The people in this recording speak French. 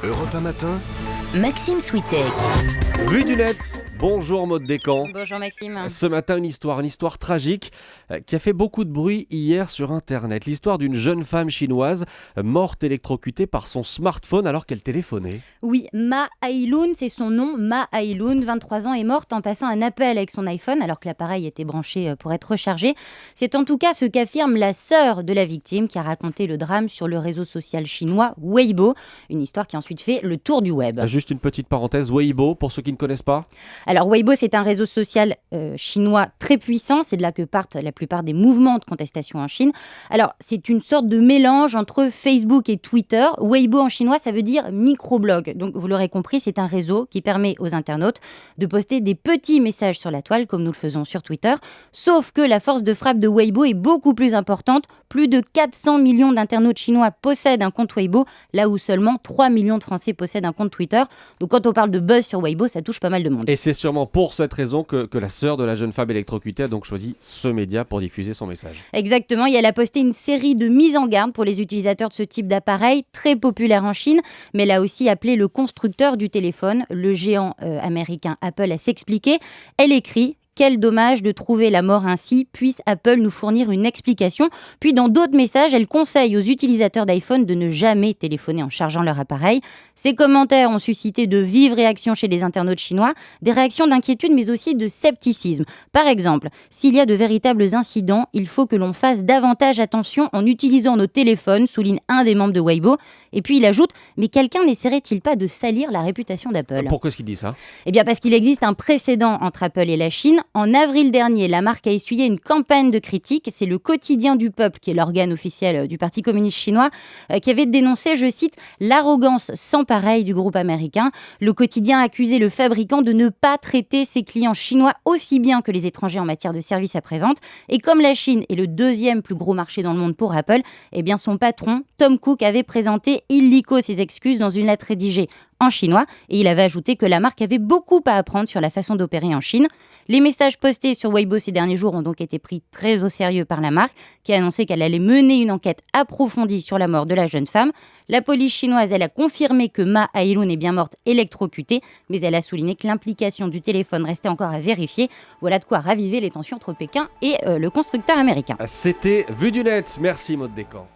Europe 1 matin, Maxime Switek. Vue du net, bonjour Maud Descamps. Bonjour Maxime. Ce matin, une histoire tragique qui a fait beaucoup de bruit hier sur Internet. L'histoire d'une jeune femme chinoise morte électrocutée par son smartphone alors qu'elle téléphonait. Oui, Ma Hailun, c'est son nom. Ma Hailun, 23 ans, est morte en passant un appel avec son iPhone alors que l'appareil était branché pour être rechargé. C'est en tout cas ce qu'affirme la sœur de la victime qui a raconté le drame sur le réseau social chinois Weibo. Une histoire qui a ensuite fait le tour du web. Juste une petite parenthèse, Weibo, pour ceux qui ne connaissent pas. Alors Weibo, c'est un réseau social chinois très puissant. C'est de là que partent la plupart des mouvements de contestation en Chine. Alors c'est une sorte de mélange entre Facebook et Twitter. Weibo en chinois, ça veut dire microblog. Donc vous l'aurez compris, c'est un réseau qui permet aux internautes de poster des petits messages sur la toile comme nous le faisons sur Twitter. Sauf que la force de frappe de Weibo est beaucoup plus importante. Plus de 400 millions d'internautes chinois possèdent un compte Weibo, là où seulement 3 millions de Français possèdent un compte Twitter. Donc quand on parle de buzz sur Weibo, ça touche pas mal de monde. Et c'est sûrement pour cette raison que la sœur de la jeune femme électrocutée a donc choisi ce média pour diffuser son message. Exactement, et elle a posté une série de mises en garde pour les utilisateurs de ce type d'appareil, très populaire en Chine, mais elle a aussi appelé le constructeur du téléphone, le géant américain Apple, à s'expliquer. Elle écrit: quel dommage de trouver la mort ainsi, puisse Apple nous fournir une explication. Puis dans d'autres messages, elle conseille aux utilisateurs d'iPhone de ne jamais téléphoner en chargeant leur appareil. Ces commentaires ont suscité de vives réactions chez les internautes chinois, des réactions d'inquiétude mais aussi de scepticisme. Par exemple, s'il y a de véritables incidents, il faut que l'on fasse davantage attention en utilisant nos téléphones, souligne un des membres de Weibo. Et puis il ajoute: mais quelqu'un n'essaierait-il pas de salir la réputation d'Apple ? Pourquoi est-ce qu'il dit ça ? Eh bien parce qu'il existe un précédent entre Apple et la Chine. En avril dernier, la marque a essuyé une campagne de critiques. C'est le Quotidien du Peuple, qui est l'organe officiel du Parti communiste chinois, qui avait dénoncé, je cite, l'arrogance sans pareil du groupe américain. Le quotidien a accusé le fabricant de ne pas traiter ses clients chinois aussi bien que les étrangers en matière de services après-vente. Et comme la Chine est le deuxième plus gros marché dans le monde pour Apple, eh bien son patron, Tim Cook, avait présenté illico ses excuses dans une lettre rédigée en chinois, et il avait ajouté que la marque avait beaucoup à apprendre sur la façon d'opérer en Chine. Les messages postés sur Weibo ces derniers jours ont donc été pris très au sérieux par la marque, qui a annoncé qu'elle allait mener une enquête approfondie sur la mort de la jeune femme. La police chinoise, elle a confirmé que Ma Hailun est bien morte électrocutée, mais elle a souligné que l'implication du téléphone restait encore à vérifier. Voilà de quoi raviver les tensions entre Pékin et le constructeur américain. C'était Vue du net, merci Maud Descamps.